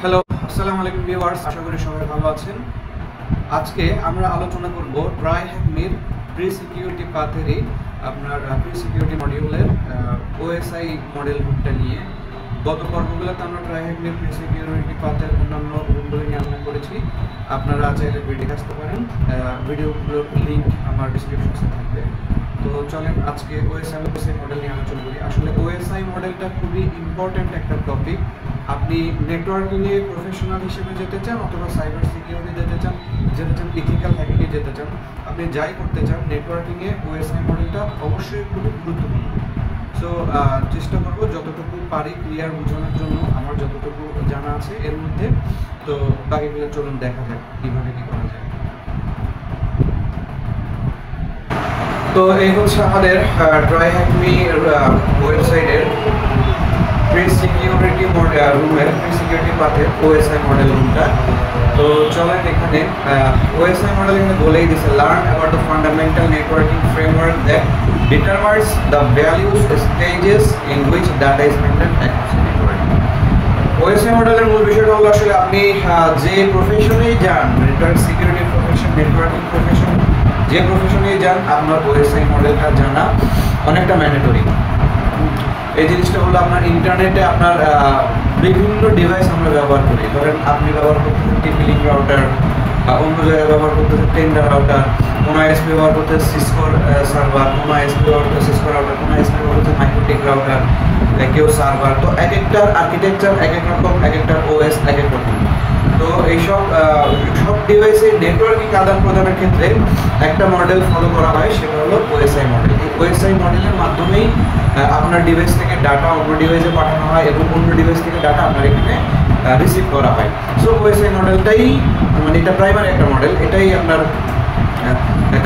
Hello, আসসালামু আলাইকুম viewers, আশা করি সবাই ভালো আছেন। আজকে আমরা আলোচনা করব ট্রাইহ্যাকমির প্রি সিকিউরিটি পাথেরই আপনার প্রি সিকিউরিটি মডিউলের ওএসআই মডেল বুকটা নিয়ে। গত পর্বগুলোতে আমরা ট্রাইহ্যাকমির প্রি সিকিউরিটি পাথের অন্যান্য বুকগুলো নিয়ে আলোচনা করেছি। আপনারা চাইলে ভিডিও আসতে পারেন, ভিডিওগুলোর লিঙ্ক আমার ডিসক্রিপশনে থাকবে। তো চলেন আজকে ওএসআই মডেল নিয়ে আলোচনা করি। আসলে ওএসআই মডেলটা খুবই ইম্পর্ট্যান্ট একটা টপিক। আপনি নেটওয়ার্কিংয়ে প্রফেশনাল হিসেবে যেতে চান অথবা সাইবার সিকিউরিটি যেতে চান, ইথিক্যাল হ্যাকিংয়ে যেতে চান, আপনি যাই করতে চান, নেটওয়ার্কিংয়ে ওএসআই মডেলটা অবশ্যই খুবই গুরুত্বপূর্ণ। সো চেষ্টা করবো যতটুকু পারি ক্লিয়ার বোঝানোর জন্য, আমার যতটুকু জানা আছে এর মধ্যে। তো বাকিগুলো চলুন দেখা যাক কীভাবে কী করা যায়। তো এই হচ্ছে আমাদের ট্রাইহ্যাকমি ওয়েবসাইটের প্রি সিকিউরিটি রুমের প্রি সিকিউরিটি পাথের ওএসআই মডেল রুমটা। তো চলেন এখানে ওএসআই মডেল এখানে বলেই দিছে, learn about the fundamental networking framework that determines the values stages in which data is handled across networking. OSI মডেলের মূল বিষয়টা হলো আসলে আপনি যে প্রফেশনেই যান, network security profession, networking profession, যে প্রফেশনেই যান, আপনার ওএসআই মডেলটা জানা অনেকটা ম্যান্ডেটরি। এই জিনিসটা হলো আপনার ইন্টারনেটে আপনার বিভিন্ন ডিভাইস আমরা ব্যবহার করি। ধরেন আপনি ব্যবহার করতেছেন টিপি-লিঙ্ক রাউটার, অন্য জায়গায় ব্যবহার করতেছেন টেন্ডার রাউটার, কোনো আইএসপি ব্যবহার করতেছে সিসকোর সার্ভার, কোনো আইএসপি ব্যবহার করতেছে সিসকো রাউটার, কোনো আইএসপি ব্যবহার করতেছে মাইক্রোটেক রাউটার, কেউ সার্ভার। তো এক একটার আর্কিটেকচার এক এক রকম, এক একটার ওএস এক এক রকম। তো এইসব সব ডিভাইসে নেটওয়ার্কিং আদান প্রদানের ক্ষেত্রে একটা মডেল ফলো করা হয়, সেটা হলো ওএসআই মডেল। এই ওএসআই মডেলের মাধ্যমেই আপনার ডিভাইস থেকে ডাটা অন্য ডিভাইসে পাঠানো হয় এবং অন্য ডিভাইস থেকে ডাটা আপনার এখানে রিসিভ করা হয়। সো ওএসআই মডেলটাই মানে এটা প্রাইমারি একটা মডেল, এটাই আপনার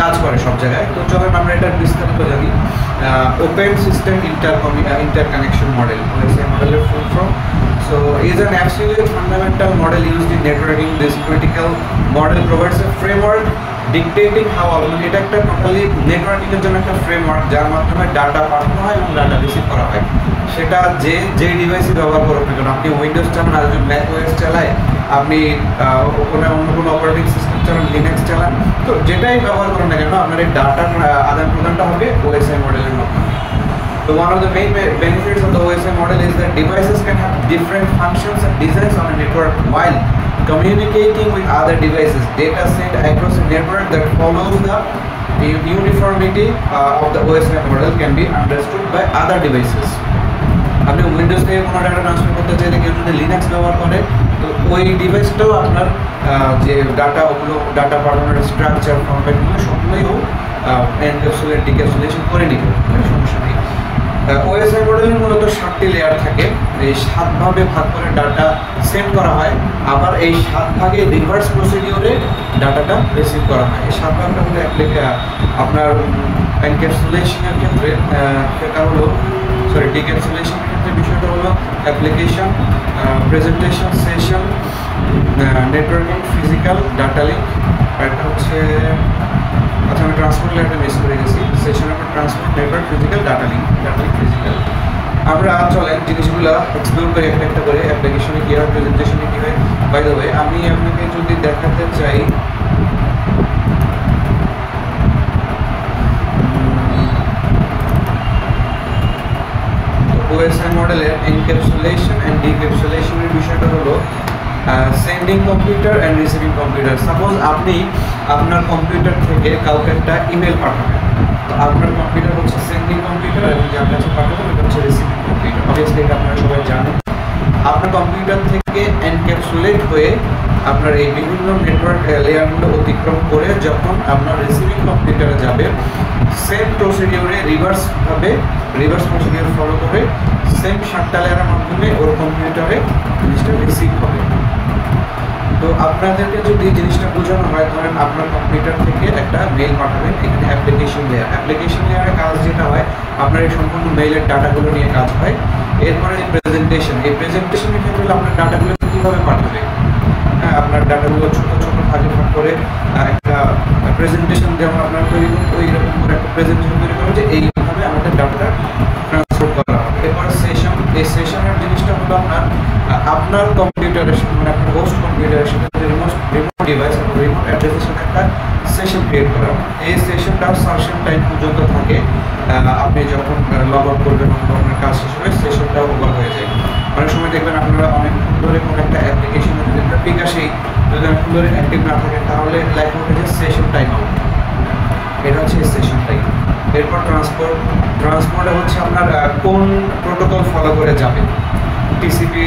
কাজ করে সব জায়গায়। তো চলেন আমরা এটা বিস্তারিত জানি। Open system interconnection model, OSI মডেলের full form. So is an absolute fundamental model used in networking. This critical model provides a framework dictating how এটা একটা টোটালি নেটওয়ার্কিং এর জন্য একটা ফ্রেমওয়ার্ক, যার মাধ্যমে ডাটা পাঠানো হয় এবং ডাটা রিসিভ করা হয়। সেটা যে ডিভাইসই ব্যবহার করুন না কেন, আপনি উইন্ডোজ চালান আর যদি ম্যাক ওএস চালায়, আপনি অন্য কোনো অপারেটিং সিস্টেম চালান, লিনাক্স চালান, তো যেটাই ব্যবহার করেন না কেন আপনার এই ডাটার আদান প্রদানটা হবে ওএসআই মডেলের মাধ্যমে। So one of the main benefits of the OSI model is that devices can have different functions and designs on a network while communicating with other devices. Data sent across a network that follows the uniformity of the OSI model can be understood by other devices. আপনি Windows থেকে কোনো data transfer করতে চাইলে, কেউ যদি Linux ব্যবহার করে, তো ওই ডিভাইসটাও আপনার যে ডাটা, ওগুলো ডাটা পাঠানোর স্ট্রাকচার ফরম্যাটগুলো সবগুলোই এনক্যাপসুলেট ডিক্যাপসুলেশন করে নিবে, সমস্যা নেই। ওএসআই মডেলের মূলত 7টি লেয়ার থাকে। এই 7 ভাগে ভাগ করে ডাটা সেন্ড করা হয়, আবার এই 7 ভাগে রিভার্স প্রসিডিওরে ডাটাটা রিসিভ করা হয়। এই 7 ভাগটা হলো আপনার এনক্যাপসুলেশনের ক্ষেত্রে সেটা হলো ডিক্যাপসুলেশনের ক্ষেত্রে বিষয়টা হলো application, presentation, session, networking, physical, data link. একটা হচ্ছে আচ্ছা আমি ট্রান্সপোর্ট লেয়ারটা মিস করে গেছি। সেশনের পর transport, network, physical, data link, physical. আমরা চলেন জিনিসগুলো এক্সপ্লোর করি একটা একটা করে। অ্যাপ্লিকেশনে কী হয়, প্রেজেন্টেশনে কী হয়। বাই দ্য ওয়ে, আমি আপনাকে যদি দেখাতে চাই ওএসআই মডেলের এনক্যাপসুলেশন অ্যান্ড ডিক্যাপসুলেশনের বিষয়টা হলো sending computer and receiving computer. Suppose আপনি আপনার কম্পিউটার থেকে কাউকে একটা ইমেল পাঠাবেন, তো আপনার কম্পিউটার হচ্ছে সেন্ডিং কম্পিউটার এবং যার কাছে পাঠাবেন এটা হচ্ছে রিসিভিং কম্পিউটার। অবভিয়াসলি এটা আপনারা সবাই জানেন। আপনার কম্পিউটার থেকে এনক্যাপসুলেট হয়ে আপনার এই বিভিন্ন নেটওয়ার্ক লেয়ারগুলো অতিক্রম করে যখন আপনার রিসিভিং কম্পিউটারে যাবে, সেম প্রসিডিওরে রিভার্স প্রসিডিওর ফলো করে সেম 7টা লেয়ারের মাধ্যমে ওর কম্পিউটারে জিনিসটা রিসিভ হবে। তো আপনাদেরকে যদি জিনিসটা বোঝানো হয়, ধরেন আপনার কম্পিউটার থেকে একটা মেইল পাঠাবেন, এখানে অ্যাপ্লিকেশন লেয়ারের কাজ যেটা হয়, আপনার এই সম্পূর্ণ মেইলের ডাটাগুলো নিয়ে কাজ হয়। এরপরে এই প্রেজেন্টেশনের ক্ষেত্রে আপনার ডাটাগুলো কীভাবে পাঠাবে, হ্যাঁ, আপনার ডাটাগুলো ছোটো ছোটো ভাগে ভাগ করে একটা প্রেজেন্টেশন যেমন আপনার তৈরি করুন, ওই রকম করে একটা প্রেজেন্টেশন তৈরি করুন যে এইভাবে আমাদের ডাটাটা ট্রান্সফার করা হবে। এরপর সেশন, এই সেশনের জিনিসটা হলো আপনার কম্পিউটারের মানে যখন লগ আউট করবেন অথবা আপনার কাজ শেষ হবে সেশনটা ওভার হয়ে যায়। অনেক সময় দেখবেন আপনারা অনেকক্ষণ ধরে কোনো একটা অ্যাপ্লিকেশনে যদি আপনার বিকাশেই যদি অনেকক্ষণ ধরে অ্যাক্টিভ না থাকেন তাহলে লেখা ওঠে যে সেশন টাইম আউট, এটা হচ্ছে সেশন টাইম। এরপর ট্রান্সপোর্টে হচ্ছে আপনার কোন প্রোটোকল ফলো করে যাবে, টিসিপি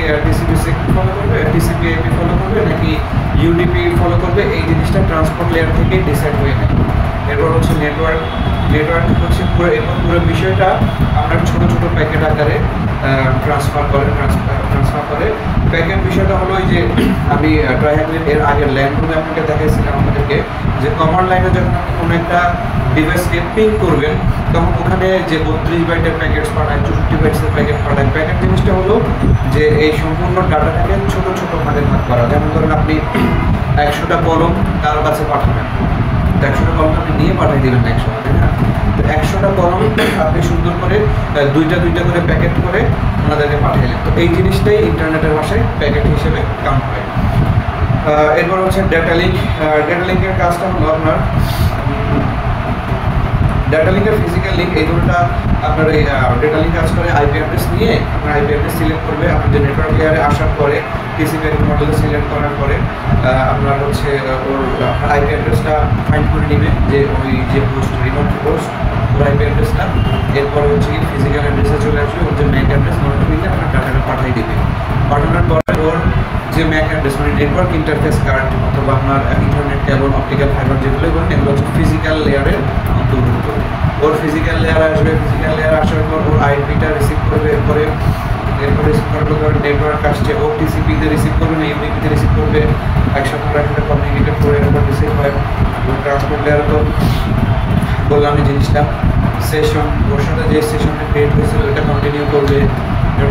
ফলো করবে, টিসিপি আইপি ফলো করবে নাকি ইউডিপি ফলো করবে, এই জিনিসটা ট্রান্সপোর্ট লেয়ার থেকে ডিসাইড হয়ে নেয়। এরপর হচ্ছে নেটওয়ার্ক হচ্ছে পুরো বিষয়টা আপনার ছোট ছোট প্যাকেট আকারে ট্রান্সফার করে। প্যাকেট বিষয়টা হলো যে আমি ট্রাইহ্যান্ডেল এর আগের ল্যান্ডগুলো আপনাকে দেখাইছিলাম আমাদেরকে যে কমান্ড লাইনে যখন আপনি কোনো একটা ডিভাইসকে পিং করবেন তখন ওখানে যে 32 বাইটের প্যাকেটস পাঠায়, 64 বাইটের প্যাকেট পাঠায়। প্যাকেট জিনিসটা হলো যে এই সম্পূর্ণ ডাটাটাকে ছোট ছোট ভাগে ভাগ করা। যেমন ধরেন আপনি 100টা কলম তার কাছে পাঠাবেন, 100টা কলম আপনি নিয়ে পাঠিয়ে দেবেন একসাথে, তাই না? তো 100টা কলম আপনি সুন্দর করে দুইটা করে প্যাকেট করে ওনাদেরকে পাঠিয়ে তো এই জিনিসটাই ইন্টারনেটের ভাষায় প্যাকেট হিসেবে কাউন্ট হয়। এরপর হচ্ছে ডেটা লিঙ্কের কাজটা হলো আপনার ডাটা লিঙ্কের ফিজিক্যাল লিঙ্ক, এই দুটোটা আপনার এই ডেটা লিঙ্ক কাজ করে আইপি অ্যাড্রেস নিয়ে আপনার আইপি অ্যাড্রেস সিলেক্ট করবে। আপনি যে নেটওয়ার্ক লেয়ারে আসার পরে টিসিপি মডেলে সিলেক্ট করার পরে আপনার হচ্ছে ওর আইপি অ্যাড্রেসটা ফাইন্ড করে নেবে যে ওই যে পোস্ট রিমোট পোস্ট ওর আইপি অ্যাড্রেসটা। এরপর হচ্ছে কি ফিজিক্যাল অ্যাড্রেসে চলে আসবে, ওর যে ম্যাক অ্যাড্রেস মনে করলে আপনার ডাটাটা পাঠিয়ে দেবে। পাঠানোর পরে ওর যে ম্যাক অ্যাড্রেস মানে নেটওয়ার্ক ইন্টারফেস কার্ড অথবা আপনার ইন্টারনেট কেবল, অপটিক্যাল ফাইবার যেগুলো বলেন এগুলো হচ্ছে ফিজিক্যাল লেয়ারের অন্তর্ভুক্ত। ওর ফিজিক্যাল লেয়ার আসবে, ফিজিক্যাল লেয়ার আসার পর ওর আইপিটা রিসিভ করবে। এরপর রিসিভ করার পর নেটওয়ার্ক আসছে, ও টিসিপিতে রিসিভ করবে না ইউডিপিতে রিসিভ করবে, একসাথে একটা কমিউনিকেট করে এরপর রিসিভ হয়। ট্রান্সপোর্ট লেয়ার তো বললাম এই জিনিসটা। সেশন, ওর সাথে যে সেশনটা ক্রিয়েট হয়েছিল ওটা কন্টিনিউ করবে।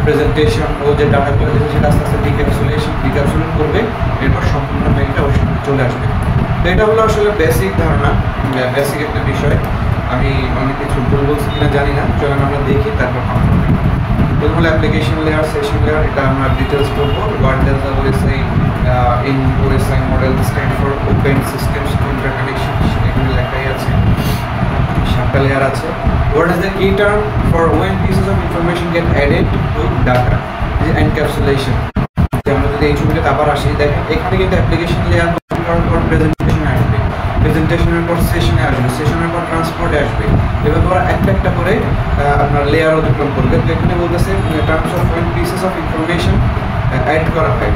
প্রেজেন্টেশন, ও যে ডাটাগুলো দিয়েছে সেটা আস্তে আস্তে ডিক্যাপসুলেট করবে, এরপর সম্পূর্ণ মেইলটা ওর সাথে চলে আসবে। তো এটা হলো আসলে বেসিক ধারণা, বেসিক একটা বিষয়। আমি অনেক কিছু ভুল বলছি কিনা জানি না, চলেন আমরা দেখি তারপর প্রথম হলো অ্যাপ্লিকেশন লেয়ার, সেশন লেয়ার, এটা আমরা ডিটেলস করবো। What does the OSI in OSI model stand for open systems interconnection, এখানে লেখাই আছে। 7টা লেয়ার আছে। What is the key term for when pieces of information get added to data, encapsulation. আমরা যদি এই ছবিটাতে আবার আসি, দেখেন এখানে কিন্তু অ্যাপ্লিকেশন লেয়ার করার পর প্রেজেন্টেশন আসবে, প্রেজেন্টেশনের পর সেশনে আসবে, সেশনের পর ট্রান্সপোর্টে আসবে। এবার ওরা একটা করে আপনার লেয়ার অতিক্রম করবে। তো এখানে বলতেছে terms of when pieces of information add করা হয়,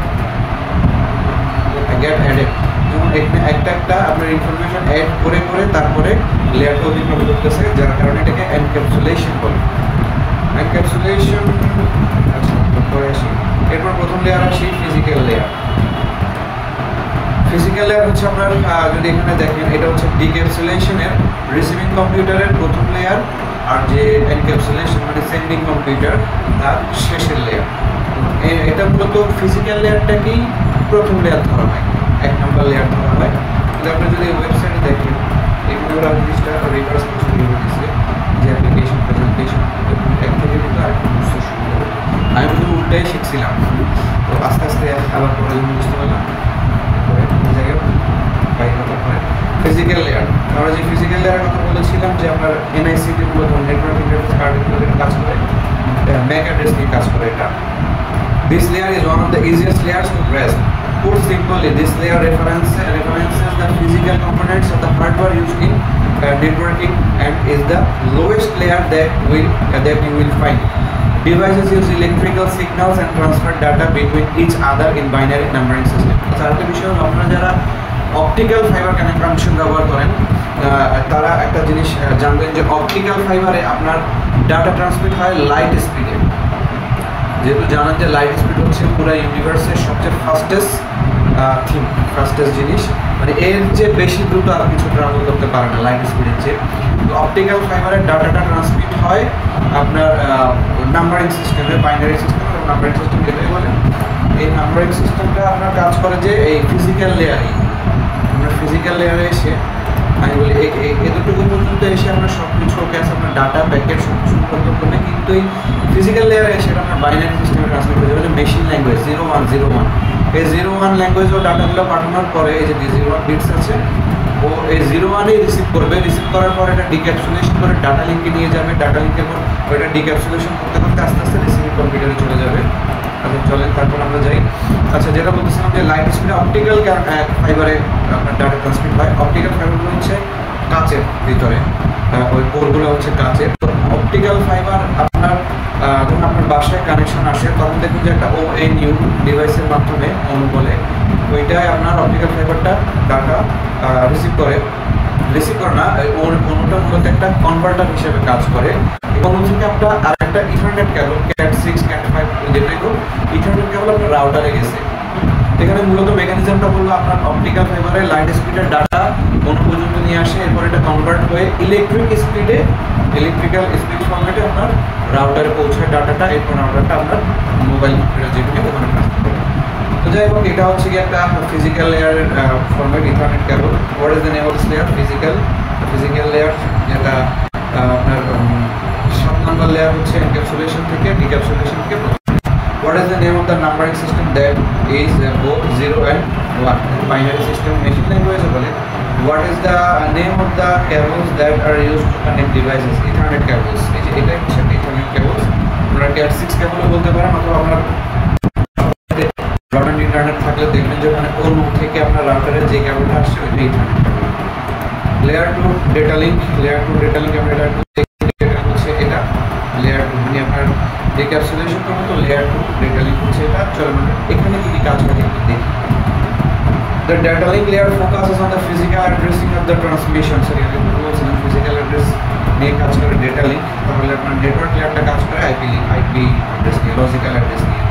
গেট অ্যাডেড, যেমন এখানে একটা আপনার ইনফরমেশন অ্যাড করে তারপরে লেয়ারটা অতিক্রম করতেছে, যার কারণে এটাকে এনক্যাপসুলেশন বলে। এনক্যাপসুলেশন পরে আসি। এরপর প্রথম লেয়ার আসি ফিজিক্যাল লেয়ার। ফিজিক্যাল লেয়ার হচ্ছে আপনার যদি এখানে দেখেন এটা হচ্ছে ডিক্যাপসুলেশনের রিসিভিং কম্পিউটারের প্রথম লেয়ার, আর যে এনক্যাপসুলেশন মানে সেন্ডিং কম্পিউটার তার শেষের লেয়ার। এটা মূলত ফিজিক্যাল লেয়ারটাকেই প্রথম লেয়ার ধরা হয়, 1 নম্বর লেয়ার ধরা হয়। কিন্তু আপনি যদি ওয়েবসাইটে দেখেন এখানে ওরা জিনিসটা রিভার্স করে দিচ্ছে যে অ্যাপ্লিকেশন প্রেজেন্টেশন এক থেকে কিন্তু আরেকটু বুঝতে সুবিধা হবে। আমি কিন্তু উল্টাই শিখছিলাম, তো আস্তে আস্তে আবার পরে বুঝতে পারলাম। ফিজিক্যাল লেয়ার, আমরা যে ফিজিক্যাল লেয়ারের কথা বলেছিলাম যে আপনার এনআইসিটিগুলো নেটওয়ার্ক ইন্টারফেস কার্ডগুলো কাজ করে, ম্যাক অ্যাড্রেস নিয়ে কাজ করে এটা। This layer is one of the easiest layers to grasp. Put simply, this layer references the physical components of the hardware used in networking and is the lowest layer that you will find. Devices use electrical signals and transfer data between each other in binary numbering system. আরেকটা বিষয় হলো আপনারা যারা optical fibre connection ব্যবহার করেন তারা একটা জিনিস জানবেন যে অপটিক্যাল ফাইবারে আপনার ডাটা ট্রান্সমিট হয় লাইট স্পিডে। যেহেতু জানেন যে লাইট স্পিড হচ্ছে পুরো ইউনিভার্সের সবচেয়ে ফাস্টেস্ট জিনিস, মানে এর যে বেশি দ্রুত আর কিছু ট্রাভেল করতে পারে না লাইট স্পিডের চেয়ে। তো অপটিক্যাল ফাইবারের ডাটাটা ট্রান্সমিট হয় আপনার নাম্বারিং সিস্টেমে, বাইনারি সিস্টেম, নাম্বারিং সিস্টেম যেটাই বলে। এই নাম্বারিং সিস্টেমটা আপনার কাজ করে যে এই ফিজিক্যাল লেয়ারে, আমরা ফিজিক্যাল লেয়ারে এসে আমি বলি এতটুকু পর্যন্ত এসে আপনার সব কিছু ওকে আছে, আপনার ডাটা প্যাকেট সব কিছু পরিবর্তন করবে, কিন্তু এই ফিজিক্যাল লেয়ারে এসে আপনার বাইনারি সিস্টেমে ট্রান্সমিট হয়ে যাবে মেশিন ল্যাঙ্গুয়েজ 0101। এই 01 ল্যাঙ্গুয়েজও ডাটাগুলো পাঠানোর পরে এই যে 01 বিটস আছে ও এই 01-এ রিসিভ করবে, রিসিভ করার পর এটা ডিক্যাপসুলেশন করে ডাটা লিঙ্কে নিয়ে যাবে, ডাটা লিঙ্কের পর ওইটা ডিক্যাপসুলেশন করতে করতে আস্তে আস্তে রিসিভিং কম্পিউটারে চলে যাবে। আচ্ছা চলেন তারপর আমরা যাই। আচ্ছা যেটা বলতেছিলাম যে লাইট স্পিডে অপটিক্যাল ফাইবারে আপনার ডাটা ট্রান্সমিট হয়। অপটিক্যাল ফাইবারগুলো হচ্ছে কাচের ভিতরে, ওই পোলগুলো হচ্ছে কাচের। অপটিক্যাল ফাইবার আপনার যখন আপনার বাসায় কানেকশন আসে তখন দেখুন যে একটা ONU ডিভাইসের মাধ্যমে অনু বলে ওইটাই আপনার অপটিক্যাল ফাইবারটা ডাটা রিসিভ করে না, অনুটা মূলত একটা কনভার্টার হিসেবে কাজ করে। অনু থেকে আপনার আর একটা ইথারনেট কেবল Cat6 Cat5 যেটাই হোক ইথারনেট কেবল আপনার রাউটারে গেছে। এখানে মূলত মেকানিজমটা হলো আপনার অপটিক্যাল ফাইবারে লাইট স্পিডের ডাটা অনু পর্যন্ত নিয়ে আসে, এরপর এটা কনভার্ট হয়ে ইলেকট্রিক্যাল স্পিড ফরম্যাটে আপনার রাউটারে পৌঁছায় ডাটাটা, এরপর রাউটারটা আপনার মোবাইল কম্পিউটার যেখানে ওখানে ট্রান্সফার করে। তো যাই হোক এটা হচ্ছে কি একটা ফিজিক্যাল লেয়ারের format ethernet cable. What is the name of this layer? Physical layer, যেটা আপনার 7 নম্বর লেয়ার হচ্ছে এনক্যাপসুলেশন থেকে ডিক্যাপসুলেশন থেকে। What is the name of the numbering system that is both 0 and 1? Binary system machine language বলে। What is the name of the cables that are used to connect devices? Ethernet cables। এই যে এটা হচ্ছে Ethernet cables। আমরা Cat6 কেবল বলতে পারেন, অথবা আমরা ব্রডব্যান্ড ইন্টারনেট থাকলে দেখবেন যে ওখানে কোন থেকে আপনার রাউটারে যে কেবলটা আসছে ওইটা Ethernet cable. Layer 2 data link. আমরা এটা হচ্ছে এটা লেয়ার 2, মানে আপনার ডিক্যাপসুলেশন করবো তো লেয়ার 2 ডেটা লিংক হচ্ছে এটা। চলো আমরা এখানে কি কাজ করে একটু দেখি। The data link layer focuses on the physical addressing of the transmission. So ये বলছিলাম physical address নিয়ে কাজ করে ডেটা লিংক, তাহলে আপনার নেটওয়ার্ক লেয়ারটা কাজ করে IP address নিয়ে, logical address নিয়ে।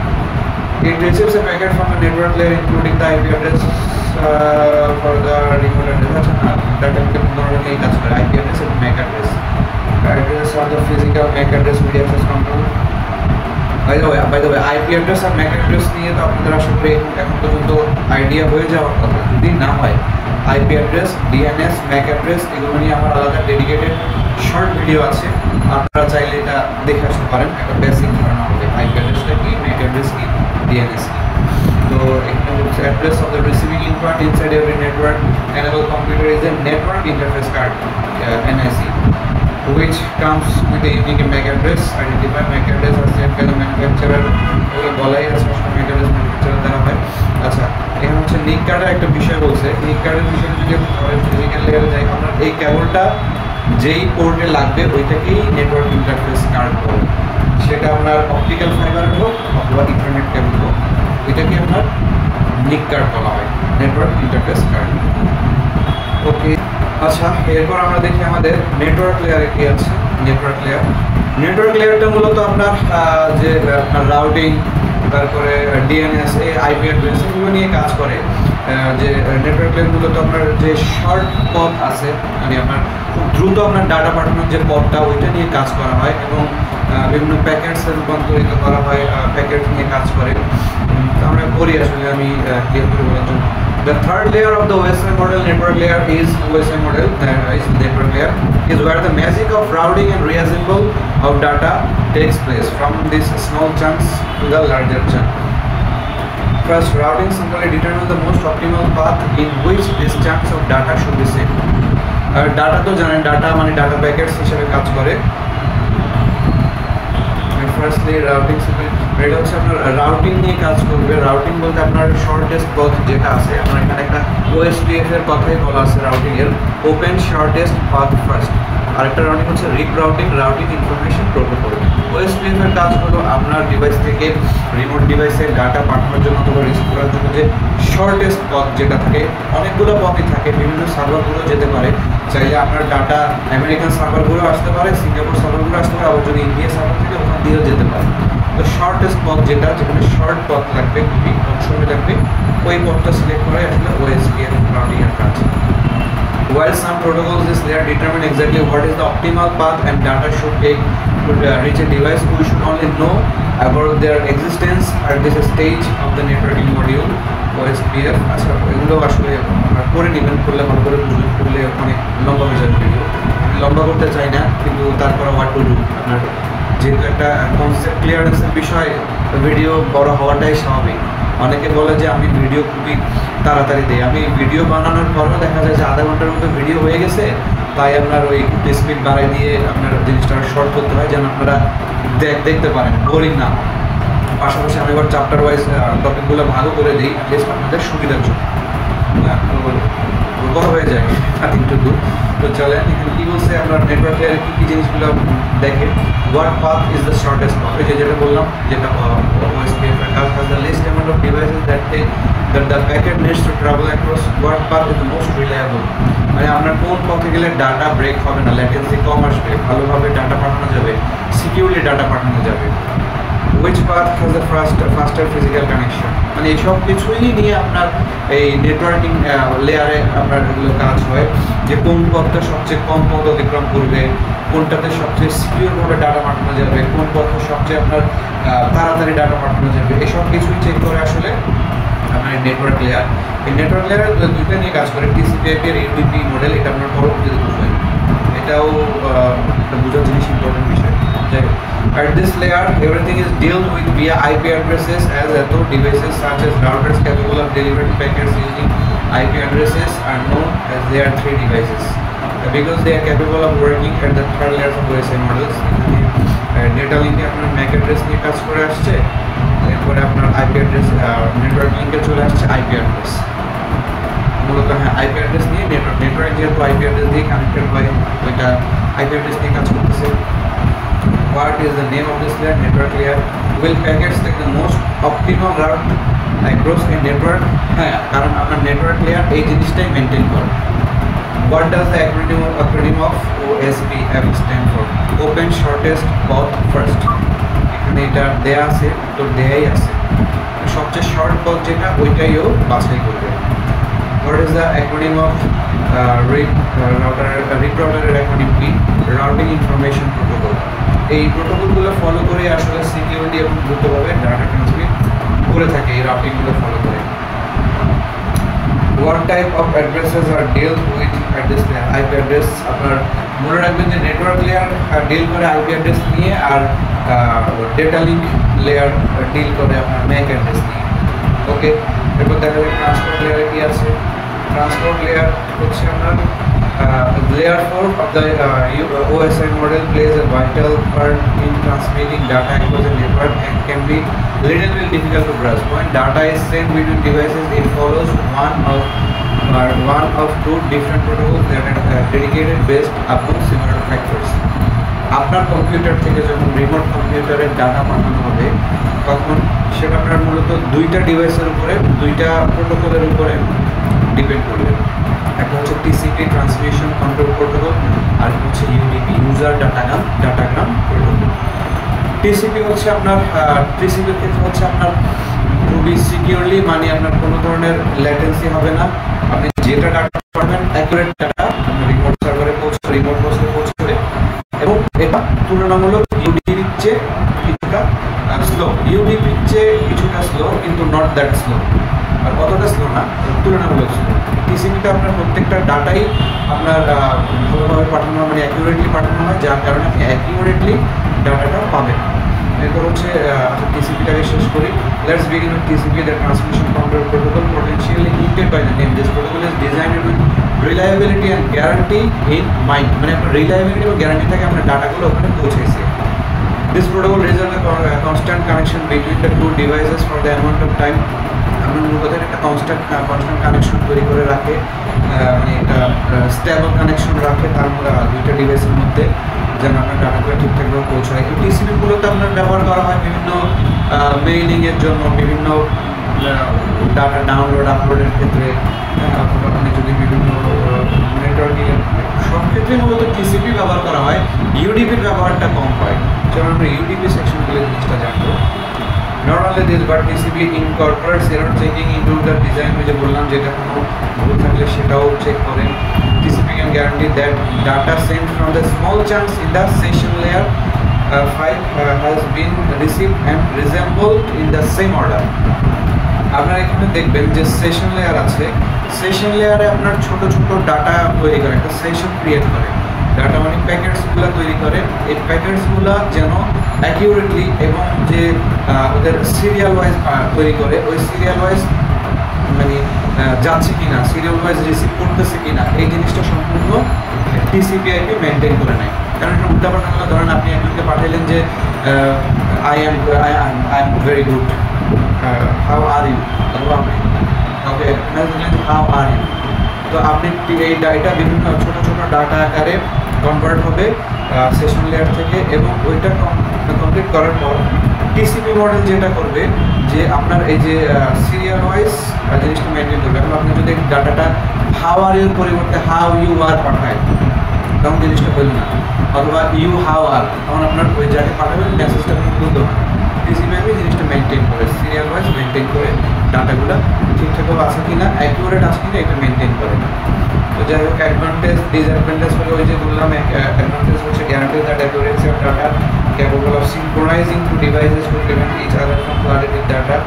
It receives a packet from the network layer including the IP address for the remote address. अच्छा data link दोनों निয়ে কাজ করে IP address এবং MAC address. Address are the physical MAC address media access control. By the way, IP address R MAC address নিয়ে তো আপনাদের আসলে এখন পর্যন্ত আইডিয়া হয়ে যাওয়ার কথা, যদি না হয় IP address, DNS, MAC address এগুলো নিয়ে আমার আলাদা ডেডিকেটেড শর্ট ভিডিও আছে, আপনারা চাইলে এটা দেখে আসতে পারেন, একটা বেসিক ধারণা হবে IP addressটা কি, MAC address কি, DNS কি। তো এখানে হচ্ছে address of the receiving input inside every network enabled computer is a network interface card, NIC, which comes with a unique MAC address. Identify MAC address as set by the manufacturer. ওগুলো বলাই আছে MAC address manufacturer দ্বারা হয়। আচ্ছা এখানে হচ্ছে নিক কার্ডের একটা বিষয় বলছে। নিক কার্ডের বিষয়ে যদি ফিজিক্যাল লেয়ারে যাই, আমরা এই কেবলটা যেই পোর্টে লাগবে ওইটাকেই নেটওয়ার্ক ইন্টারফেস কার্ড বলে, সেটা আপনার অপটিক্যাল ফাইবার হোক অথবা ইথারনেট কেবল হোক, এটাকে আপনার নিক কার্ড বলা হয়, নেটওয়ার্ক ইন্টারফেস কার্ড। ওকে আচ্ছা এরপর আমরা দেখি আমাদের নেটওয়ার্ক লেয়ারে কি আছে। নেটওয়ার্ক লেয়ারটা মূলত আপনার যে আপনার রাউটিং, তারপরে DNS, IP অ্যাড্রেস এগুলো নিয়ে কাজ করে। যে নেটওয়ার্ক লেয়ার মূলত আপনার যে শর্ট পথ আছে, মানে আপনার খুব দ্রুত আপনার ডাটা পাঠানোর যে পথটা ওইটা নিয়ে কাজ করা হয়, এবং বিভিন্ন প্যাকেটসে রূপান্তরিত করা হয়, প্যাকেট নিয়ে কাজ করে। আমরা করি আসলে আমি ক্লিয়ার করে বলার জন্য। The third layer of the OSI model network layer is network layer is where the magic of routing and reassemble of data takes place from these small chunks to the larger chunk. First, routing simply determines the most optimal path in which these chunks of data should be sent. Data তো জানেন, data মানে data packets হিসেবে কাজ করে। Firstly routing simply এটা হচ্ছে আপনার routing নিয়ে কাজ করবে। রাউটিং বলতে আপনার শর্টেস্ট পথ যেটা আছে, আপনার এখানে একটা OSPF এর কথাই বলা আছে রাউটিং এর, ওপেন শর্টেস্ট পাথ ফার্স্ট। আরেকটা রাউটিং হচ্ছে রিপ রাউটিং ইনফরমেশন প্রোটোকল। OSPF এর কাজ হলো আপনার ডিভাইস থেকে রিমোট ডিভাইসে ডাটা পাঠানোর জন্য অথবা রিসিভ করার জন্য যে শর্টেস্ট পথ যেটা থাকে, অনেকগুলো পথই থাকে, বিভিন্ন সার্ভারগুলো যেতে পারে, চাইলে আপনার ডাটা আমেরিকান সার্ভারগুলো আসতে পারে, সিঙ্গাপুর সার্ভারগুলো আসতে পারে, আবার যদি ইন্ডিয়া সার্ভার থেকে ওখান দিয়েও যেতে পারে। তো শর্টেস্ট পথ যেটা, যেখানে শর্ট পথ লাগবে, খুবই কম সময় লাগবে, ওই পথটা সিলেক্ট করে আসলে OSPF রাউটিং এর কাজ। While some protocols this layer determine exactly what is the optimal path and data should take to reach a device, we should only know about their existence at this stage of the networking module, OSPF। আচ্ছা এগুলো আসলে করে নেবেন, করলে ভালো করে বুঝবেন, করলে অনেক লম্বা হয়ে যাবে ভিডিও, লম্বা করতে চাই না, কিন্তু তারপরে হোয়াট টু ডু, আপনার যেহেতু একটা কনসেপ্ট ক্লিয়ারেন্সের বিষয়, ভিডিও বড় হওয়াটাই স্বাভাবিক। অনেকে বলে যে আমি ভিডিও খুবই তাড়াতাড়ি দিই, আমি ভিডিও বানানোর পরও দেখা যায় যে আধা ঘন্টার মতো ভিডিও হয়ে গেছে, তাই আপনার ওই স্পিড বাড়াই দিয়ে আপনার জিনিসটা শর্ট করতে হয় যেন আপনারা দেখতে পারেন, বোরিং না। পাশাপাশি আমি এবার চ্যাপ্টার ওয়াইজ টপিকগুলো ভালো করে দিই অ্যাটলিস্ট আপনাদের সুবিধার জন্য, বড় হয়ে যায় কিন্তু তো চলেন এখানে কি বলছে আমরা নেটওয়ার্ক লেয়ারে কী কী জিনিসগুলো দেখে। What path is the shortest path, এই যেটা বললাম যেটা OSPF has the least amount of devices that the packet needs to travel across. What path is the most reliable, মানে আপনার কোন পথে গেলে ডাটা ব্রেক হবে না, ল্যাটেন্সি কম আসবে, ভালোভাবে ডাটা পাঠানো যাবে, সিকিউরলি ডাটা পাঠানো যাবে। which path has the faster physical connection, মানে এইসব কিছুই নিয়ে আপনার এই নেটওয়ার্কিং লেয়ারে আপনার এগুলো কাজ হয়, যে কোন পথটা সবচেয়ে কম পথ অতিক্রম করবে, কোনটাতে সবচেয়ে সিকিউরভাবে ডাটা পাঠানো যাবে, কোন পথে সবচেয়ে আপনার তাড়াতাড়ি ডাটা পাঠানো যাবে, এসব কিছুই চেক করে আসলে আপনার নেটওয়ার্ক লেয়ার। এই নেটওয়ার্ক লেয়ার দুইটা নিয়ে কাজ করে, TCP/IP আর UDP মডেল, এটা আপনার পরবর্তীতে বুঝবেন, এটাও একটা বোঝার জিনিস, ইম্পর্টেন্ট বিষয়। যাই হোক, at this layer everything is dealt with via IP addresses, as author devices such as routers capable of delivering packets using IP addresses are known as layer 3 devices, because they are capable of working at the third layer of OSI models. Data লিঙ্কে আপনার MAC address নিয়ে কাজ করে আসছে, এরপরে আপনার IP address, network লিঙ্কে চলে আসছে IP অ্যাড্রেস, মূলত হ্যাঁ IP অ্যাড্রেস নিয়ে নেটওয়ার্ক যেহেতু IP অ্যাড্রেস দিয়ে কানেক্টেড হয়, ওইটা IP অ্যাড্রেস নিয়ে কাজ করতেছে। What is the name of this layer? Network layer. Will packets take the most optimal route across a network? হ্যাঁ, কারণ আপনার নেটওয়ার্ক লেয়ার এই জিনিসটাই মেনটেন করে। What does the acronym of OSPF stand for? Open shortest path first. এখানে এটা দেয়া আছে, তো দেয়াই আছে, সবচেয়ে শর্ট পথ যেটা ওইটাইও বাছাই করবে। What is the acronym of RIP router acronym কি? Routing Information Protocol. এই প্রোটোকলগুলো ফলো করে আসলে সিকিউরিটি এবং দ্রুতভাবে ডাটা ট্রান্সমিট করে থাকে, এই রাউটিংগুলো ফলো করে। What type of addresses are dealt with at this layer? IP address, আপনার মনে রাখবেন যে নেটওয়ার্ক লেয়ার ডিল করে IP অ্যাড্রেস নিয়ে, আর ডেটা লিঙ্ক লেয়ার ডিল করে আপনার MAC অ্যাড্রেস নিয়ে। ওকে, এরপর দেখা যায় ট্রান্সপোর্ট লেয়ারে কি আছে। ট্রান্সপোর্ট লেয়ার হচ্ছে আপনার layer 4 of the OSI model plays a vital part in transmitting data across a network and can be little bit difficult to grasp. When data is sent between devices, it follows one of two different protocols that are dedicated based upon similar factors. আপনার computer থেকে যখন remote কম্পিউটারের data পাঠানো হবে, তখন সেটা আপনার মূলত দুইটা ডিভাইসের উপরে, দুইটা প্রোটোকলের উপরে ডিপেন্ড করবে। একটা হচ্ছে TCP ট্রান্সমিশন কন্ট্রোল প্রোটোকল, আর হচ্ছে UDP user datagram protocol. TCP হচ্ছে আপনার TCPর ক্ষেত্রে হচ্ছে আপনার খুবই সিকিউরলি, মানে আপনার কোনো ধরনের ল্যাটেন্সি হবে না, আপনি যেটা ডাটা পাঠাবেন অ্যাকুরেট ডাটা রিমোট সার্ভারে পৌঁছবে, রিমোট হোস্টে পৌঁছবে, এবং এটা তুলনামূলক UDPর চেয়ে কিছুটা স্লো, UDPর চেয়ে কিছুটা স্লো, কিন্তু নট দ্যাট স্লো। আর কতটা স্লো না, তুলনামূলক স্লো। TCPতে আপনার প্রত্যেকটা ডাটাই আপনার ভালোভাবে পাঠানো, মানে অ্যাকুরেটলি পাঠানো হয়, যার কারণে আপনি অ্যাকুরেটলি ডাটাটা পাবেন। এরপর হচ্ছে TCPটাকে শেষ করি। Let's begin with TCP, the transmission control protocol, potentially hinted by the name. This protocol is designed with reliability and guarantee in mind, মানে আপনার রিলায়েবিলিটি এবং গ্যারান্টি থেকে আপনার ডাটাগুলো ওখানে পৌঁছেছে। This protocol results in a constant connection between the two devices for the amount of time. আপনার মূলত একটা কনস্ট্যান্ট কানেকশন তৈরি করে রাখে, মানে একটা স্টেবল কানেকশন রাখে তার দুইটা ডিভাইসের মধ্যে, যেন আপনার ডাটাগুলো ঠিকঠাকভাবে পৌঁছায়। এই TCPগুলোতে আপনার ব্যবহার করা হয় বিভিন্ন মেইলিংয়ের জন্য, বিভিন্ন ডাটা ডাউনলোড আপলোডের ক্ষেত্রে, অথবা আপনি যদি বিভিন্ন নেটওয়ার্কিংয়ের সব ক্ষেত্রে মূলত TCP ব্যবহার করা হয়, UDPর ব্যবহারটা কম হয়। যেমন আমরা UDP সেকশনগুলো জিনিসটা জানবো। Not only this, but TCP incorporates error checking into the design, যে বললাম যেটা কোনো ভুল থাকলে সেটাও চেক করেন। TCP can guarantee that data sent from the small chunks in the session layer file has been received and resembled in the same order. আপনারা এখানে দেখবেন যে সেশন লেয়ার আছে, সেশন লেয়ারে আপনার ছোট ছোট ডাটা তৈরি করে, একটা সেশন ক্রিয়েট করে। ডাটা মানে প্যাকেটসগুলো তৈরি করে, এই প্যাকেটসগুলো যেন অ্যাকিউরেটলি এবং যে ওদের সিরিয়াল ওয়াইজ তৈরি করে, ওই সিরিয়াল ওয়াইজ মানে যাচ্ছে কিনা, সিরিয়াল ওয়াইজ রিসিভ করতেছে কিনা, এই জিনিসটা সম্পূর্ণ TCP/IP মেনটেন করে নেয়। কারণ এটা উল্টাপাল্টা হলে ধরেন আপনি একজনকে পাঠাইলেন যে I am very good, how are you, অথবা আপনি কাউকে হাউ আর ইউ, তো আপনি এই ডাটা বিভিন্ন ছোট ছোট ডাটা আকারে কনভার্ট হবে সেশন লেয়ার থেকে, এবং ওইটা কমপ্লিট করার পর TCP মডেল যেটা করবে যে আপনার এই যে সিরিয়াল ওয়াইজ জিনিসটা মেনটেন করবে। এখন আপনি যদি ডাটাটা হাউ আর ইউর পরিবর্তে হাউ ইউ আর পাঠায়, তখন জিনিসটা হইল না, অথবা ইউ হাউ আর, তখন আপনার ওই যাকে পাঠাবেন মেসেজটা বুঝতে হবে। TCP/IP জিনিসটা মেনটেন করে, সিরিয়াল ওয়াইজ মেনটেন করে ডাটাগুলো ঠিকঠাকভাবে আছে কিনা, অ্যাকিউরেট আছে কিনা এটা মেনটেন করে। তো যাই হোক, অ্যাডভান্টেজ ডিসঅ্যাডভান্টেজ হলো ওই যে বললাম, অ্যাডভান্টেজ হচ্ছে guarantee that accuracy of data, capable of synchronizing two devices to prevent each other from flooding with data,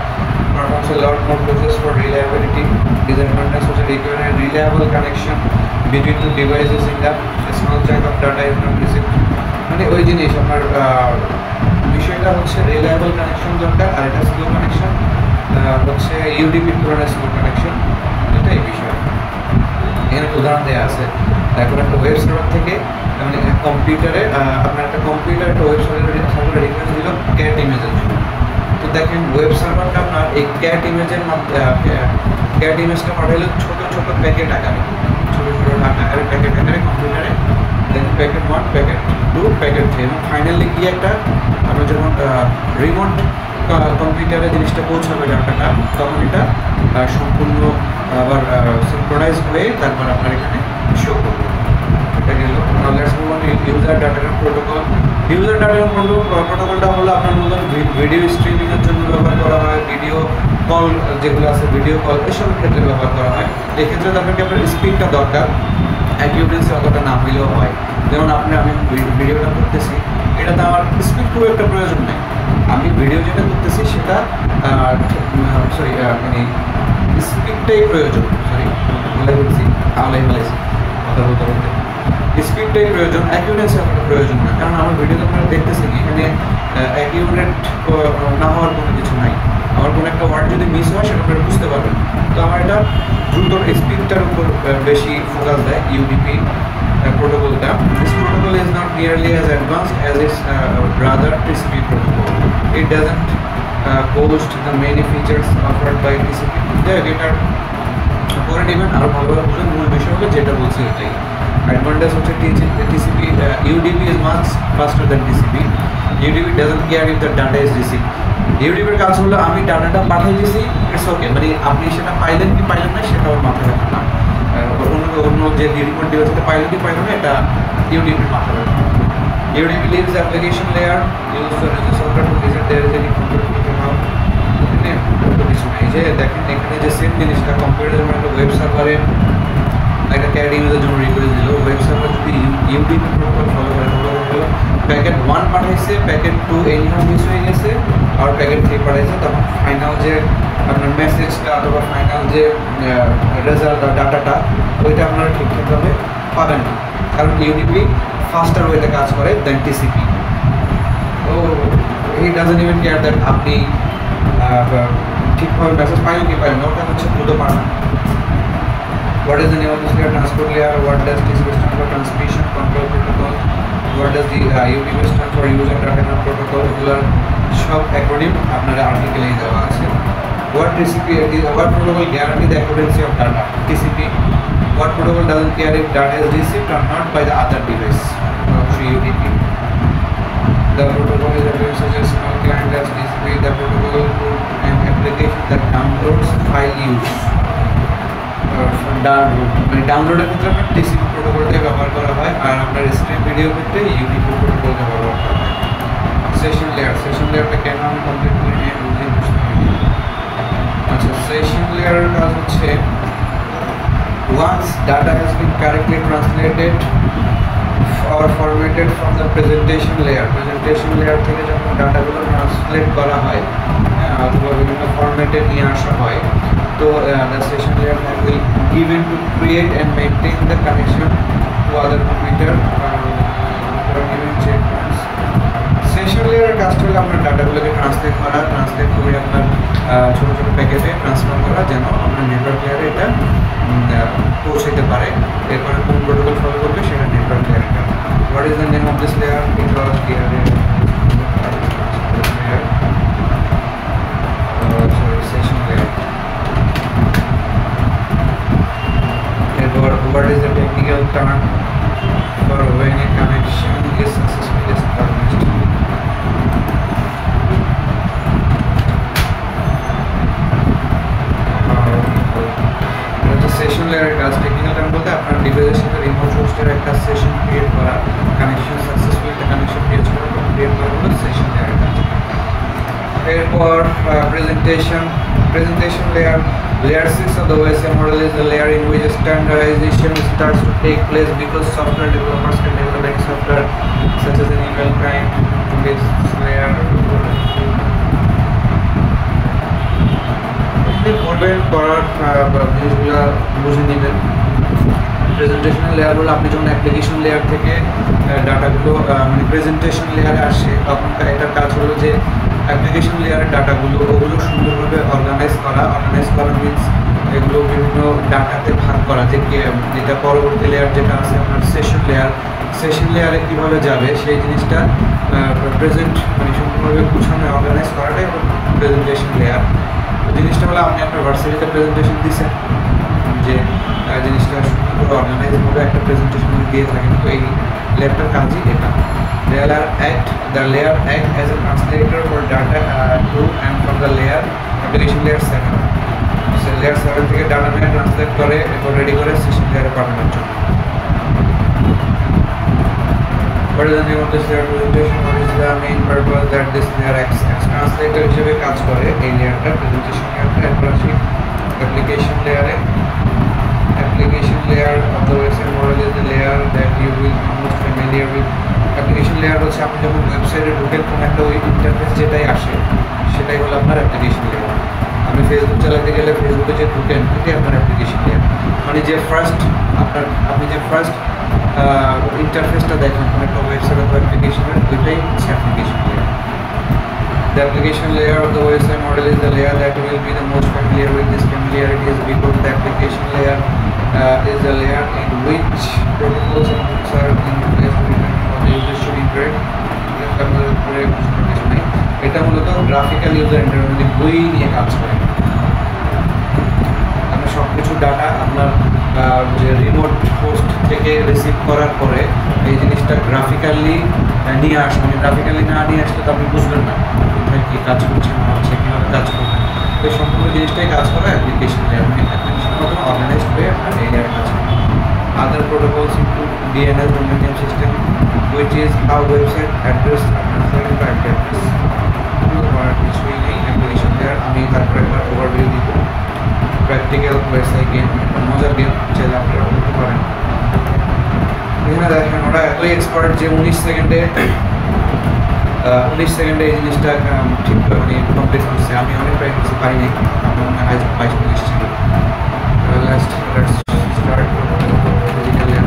performs a lot more process for reliability. Disadvantage হচ্ছে require a reliable connection between two devices in the small chunk of data is not received. মানে ওই জিনিস আমার বিষয়টা হচ্ছে reliable connection দরকার, আর এটা slow connection হচ্ছে ইউডিপির তুলনায় স্লো কানেকশন, এটাই বিষয়। এখানে উদাহরণ দেওয়া আছে, এখন একটা ওয়েব সার্ভার থেকে মানে কম্পিউটারে আপনার একটা কম্পিউটার একটা ওয়েব সার্ভারে রিকোয়েস্ট দিল ক্যাট ইমেজের জন্য। তো দেখেন ওয়েব সার্ভারটা আপনার এই ক্যাট ইমেজের ক্যাট ইমেজটা পাঠাইলে ছোটো ছোটো প্যাকেট আকারে, ছোটো ছোটো আকারে প্যাকেট আকারে কম্পিউটারে, দেন প্যাকেট 1, প্যাকেট 2, প্যাকেট 3, এবং ফাইনালি গিয়ে একটা আমরা যখন রিমোট কম্পিউটারে জিনিসটা পৌঁছাবে ডাটাটা, তখন এটা সম্পূর্ণ আবার সিনক্রোনাইজ হয়ে তারপর আপনার এখানে শো করবে। এটা গেল। Now let's move on user data protocol. User data প্রোটোকলটা হলো আপনার মূলত ভিডিও স্ট্রিমিংয়ের জন্য ব্যবহার করা হয়, ভিডিও কল যেগুলো আছে ভিডিও কল এসব ক্ষেত্রে ব্যবহার করা হয়। এক্ষেত্রে আপনাকে আপনার স্পিডটা দরকার, অ্যাকিউরেন্সি অতটা না হইলেও হয়। যেমন আমি ভিডিওটা করতেছি, এটাতে আমার স্পিড খুব একটা প্রয়োজন নেই, আমি ভিডিও যেটা করতেছি সেটা মানে স্পিডটাই প্রয়োজন, বলে বলছি কথা বলতে বলতে স্পিডটাই প্রয়োজন, অ্যাকিউরেন্সি অতটা প্রয়োজন না। কারণ আমার ভিডিওতে আপনারা দেখতেছেন এখানে অ্যাকিউরেট না হওয়ার কোনো কিছু নাই, আমার কোনো একটা ওয়ার্ড যদি মিস হয় সেটা আপনারা বুঝতে পারবেন। তো আমার এটা দ্রুত স্পিডটার উপর বেশি ফোকাস দেয় UDP protocolটা. This protocol is not nearly as advanced as its brother TCP protocol. It doesn't boast the many features offered by TCP. এটার পরে নেবেন আরো ভালোভাবে বুঝুন, মূল বিষয় হলো যেটা বলছি এটাই। অ্যাডভান্টেজ হচ্ছে TCP UDP is much faster than TCP. UDP doesn't care if the data is received. UDP এর কাজ হলো আমি ডাটাটা পাঠিয়ে দিয়েছি, ইটস ওকে, মানে আপনি সেটা পাইলেন কি পাইলেন না সেটা ওর মাথায় রাখেন না, অন্য যে রিমোট ডিভাইসটা পাইলেন কি পাইলেন না এটা UDP মাথায় রাখেন। UDP leaves the application layer, use the software to visit there is any computer কিছু নেই। যে দেখেন এখানে যে সেম জিনিসটা কম্পিউটারের জন্য একটা ওয়েব সার্ভারে একটা ক্যাট ইউজারের জন্য রিকোয়েস্ট দিল, ওয়েব সার্ভার যদি UDP প্রোটোকল ফলো করে প্যাকেট 1 পাঠাইছে, প্যাকেট 2 এনিহাউ মিস হয়ে গেছে, আর প্যাকেট 3 পাঠাইছে, তখন ফাইনাল যে আপনার মেসেজটা অথবা ফাইনাল যে রেজাল্ট ডাটাটা ওইটা আপনারা ঠিকঠাকভাবে পাবেন না, কারণ UDP ফাস্টার ওয়েতে কাজ করে দেন TCP। তো he doesn't even care that আপনি ঠিকভাবে মেসেজ পাইলেন কি পাইলেন, ওটা হচ্ছে দ্রুত পাঠান। What is the name of this layer? Transport layer. What does TCP stand for? Transmission Control Protocol. What does the UDP stand for? User Data Protocol. এগুলোর সব অ্যাক্রোনিম আপনার আর্টিকেলেই দেওয়া আছে। What protocol guarantee the accuracy of data? TCP. What protocol doesn't care if data is received or not by the other device? UDP. The protocol is available such as small client as TCP. The protocol an application that downloads file use. ডাউনলোডের ক্ষেত্রে আপনার TCP প্রোটোকলটাই ব্যবহার করা হয়, আর আপনার stream video ক্ষেত্রে UDP প্রোটোকলটা ব্যবহার করা হয়। সেশন লেয়ারটা কেন আমি কমপ্লিট করি নিয়ে বুঝতে পারি। আচ্ছা, সেশন লেয়ারের কাজ হচ্ছে once data has been correctly translated or formatted from the presentation layer থেকে যখন ডাটাগুলো ট্রান্সলেট করা হয় অথবা বিভিন্ন ফরম্যাটে নিয়ে আসা হয়, তো the session layer will given to create and maintain the connection to other computer session লেয়ারের কাজটা হলো আপনার ডাটাগুলোকে ট্রান্সলেট করে আপনার ছোটো ছোটো প্যাকেজে ট্রান্সফার করা, যেন আপনার নেটওয়ার্ক লেয়ারে এটা পৌঁছাতে পারে। এরপরে কোন প্রোটোকল ফলো করবে সেটা নেটওয়ার্ক লেয়ারে কাজ। What is the name of this layer? It was session layer. What is the technical term for when a connection is successfully established? Session লেয়ারের কাজ টেকনিক্যাল টার্ম বলতে আপনার ডিভাইসের সাথে রিমোট হোস্টের একটা সেশন ক্রিয়েট করা, কানেকশন সাকসেসফুলি একটা connection create করা হলো সেশন লেয়ারের কাজ। এরপর presentation layer 6 of the OSI model is the layer in which standardization starts to take place, because software developers can develop any software such as an email client to this layer. করবেন করার জিনিসগুলো বুঝে নেবেন। Presentation layer হলো আপনি যখন application layer থেকে ডাটাগুলো মানে প্রেজেন্টেশন লেয়ারে আসে, তখন এটার কাজ হলো যে অ্যাপ্লিকেশন লেয়ারের ডাটাগুলো ওগুলো সুন্দরভাবে অর্গানাইজ করা মিনস এগুলো বিভিন্ন ডাটাতে ভাগ করা, যে যেটা পরবর্তী লেয়ার যেটা আছে আপনার সেশন লেয়ারে কীভাবে যাবে সেই জিনিসটা প্রেজেন্ট মানে সম্পূর্ণভাবে গুছানো অর্গানাইজ করাটাই হলো প্রেজেন্টেশন লেয়ার। জিনিসটা হলো আপনি আপনার ভার্সিটিতে প্রেজেন্টেশন দিচ্ছেন, যে জিনিসটা সুন্দর অর্গানাইজভাবে একটা প্রেজেন্টেশন দিয়ে থাকেন, তো এই লেয়ারটার কাজই এটা। The layer act as a translator for data to and from the layer application layer 7. So layer 7 থেকে ডাটা নিয়ে ট্রান্সলেট করে এরপর রেডি করে সেশন লেয়ারে পাঠানোর জন্য। What is the name of this layer presentation? What is the main purpose that this layer acts as translator হিসেবে কাজ করে এই লেয়ারটা, প্রেজেন্টেশন লেয়ারটা। এরপর আসি অ্যাপ্লিকেশন লেয়ারে। Application layer of the OSI model is the layer that you will be most familiar with. Application layer হচ্ছে আপনি যখন ওয়েবসাইটে ঢুকেন কোন একটা ওই ইন্টারফেস যেটাই আসে সেটাই হলো আপনার অ্যাপ্লিকেশন লেয়ার। আপনি ফেসবুক চালাতে গেলে ফেসবুকে যে ঢুকেন এটাই আপনার অ্যাপ্লিকেশন লেয়ার, মানে যে আপনি যে ফার্স্ট ইন্টারফেসটা দেখেন কোনো একটা ওয়েবসাইট অথবা অ্যাপ্লিকেশনের, ওইটাই হচ্ছে application layer. The application layer of the OSI model is the layer that will be the most familiar with. This familiarity is because the application layer is the layer in which protocols and hooks are in place to determine how the user should interact. এটা মূলত graphical user interface বই নিয়ে কাজ করে। আপনার সব কিছু data আপনার যে রিমোট হোস্ট থেকে রিসিভ করার পরে এই জিনিসটা গ্রাফিক্যালি নিয়ে আসবেন। গ্রাফিক্যালি না নিয়ে আসলে তো আপনি বুঝবেন না কোথায় কী কাজ করছে না হচ্ছে, কীভাবে কাজ করবেন। তো সম্পূর্ণ জিনিসটাই কাজ করে অ্যাপ্লিকেশন লেয়ার, অ্যাপ্লিকেশনের মতো অর্গানাইজড হয়ে আপনার এই লেয়ার কাজ করে। Other protocols include DNS, domain name system, which is how website address আপনার প্রাইভেট অ্যাড্রেস। কিছুই নেই অ্যাপ্লিকেশন লেয়ার। আমি তারপরে একবার ওভারভিউ দিব। প্র্যাকটিক্যাল ওয়েবসাইট গেম, একটা মজার গেম, চাইলে আপনারা করতে পারেন। এখানে দেখেন ওরা এতই এক্সপার্ট যে 19 সেকেন্ডে এই জিনিসটা ঠিক মানে কমপ্লিট করছে। আমি অনেক ট্রাই করতে পারিনি, আমার মনে হয় 22 ছিল। Let's start physically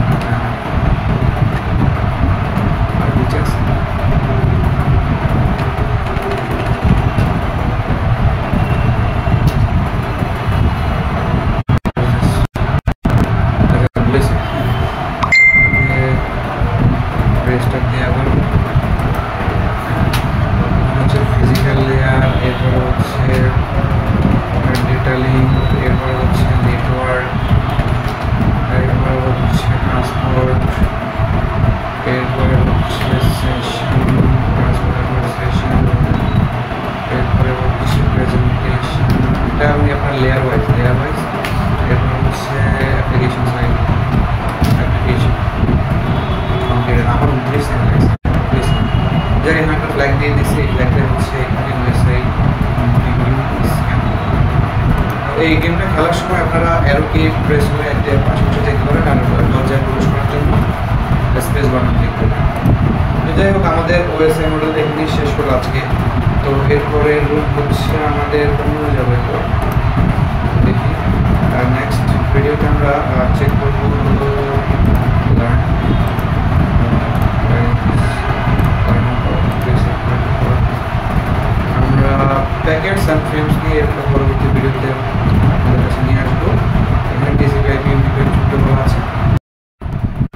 features. Physical layer, এরপর হচ্ছে data link, এরপর হচ্ছে network, এরপর হচ্ছে transport, এরপরে হচ্ছে session, এরপরে হচ্ছে presentation। এটা আমি আপনার layer wise, এরপর হচ্ছে application side, আমার 19 সেকেন্ড লাগছে। যাই আমি একটা ফ্ল্যাগ দিয়ে দিচ্ছি, ফ্ল্যাগটা হচ্ছে এখানে ওয়েবসাইট। এই গেমটা খেলার সময় আপনারা অ্যারো কি প্রেস করে একটা পাশাপাশি যেতে পারেন, আর দরজায় প্রবেশ করার জন্য স্পেস বাটন ক্লিক করবেন। তো যাই হোক, আমাদের ওএসআই মডেল এখানেই শেষ হলো আজকে। তো এরপরে রুট হচ্ছে আমাদের অন্য যাবে, তো দেখি নেক্সট ভিডিওতে আমরা চেক করবো লার্ন প্যাকেটস অ্যান্ড ফ্রেমস নিয়ে এরপর পরবর্তী ভিডিওতে আপনাদের কাছে নিয়ে আসবো। এখানে TCP/IP ইউনিটের ছোট্ট আছে।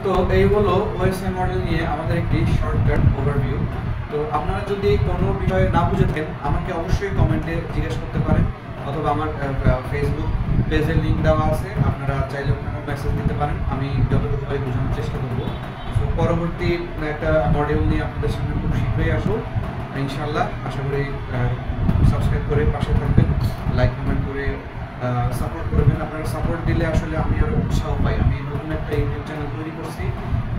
তো এই হলো ওএসআই মডেল নিয়ে আমাদের একটি শর্টকাট ওভারভিউ। তো আপনারা যদি কোনো বিষয়ে না বুঝে থাকেন আমাকে অবশ্যই কমেন্টে জিজ্ঞেস করতে পারেন, অথবা আমার ফেসবুক পেজের লিঙ্ক দেওয়া আছে, আপনারা চাইলে ওখানে মেসেজ দিতে পারেন, আমি যতটুকু পারি বোঝানোর চেষ্টা করবো। তো পরবর্তী একটা মডেল নিয়ে আপনাদের সামনে খুব শীঘ্রই আসবো ইনশাআল্লাহ। আশা করি সাবস্ক্রাইব করে পাশে থাকবেন, লাইক কমেন্ট করে সাপোর্ট করবেন। আপনারা সাপোর্ট দিলে আসলে আমি আরও উৎসাহ পাই। আমি নতুন একটা ইউটিউব চ্যানেল তৈরি করছি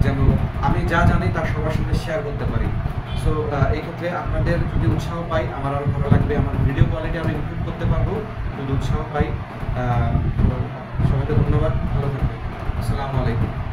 যেন আমি যা জানি তা সবার সাথে শেয়ার করতে পারি। সো এই ক্ষেত্রে আপনাদের যদি উৎসাহ পাই আমার আরও ভালো লাগবে, আমার ভিডিও কোয়ালিটি আমি ইমপ্রুভ করতে পারবো যদি উৎসাহ পাই। তো সবাইকে ধন্যবাদ, ভালো থাকবেন। আসসালামু আলাইকুম।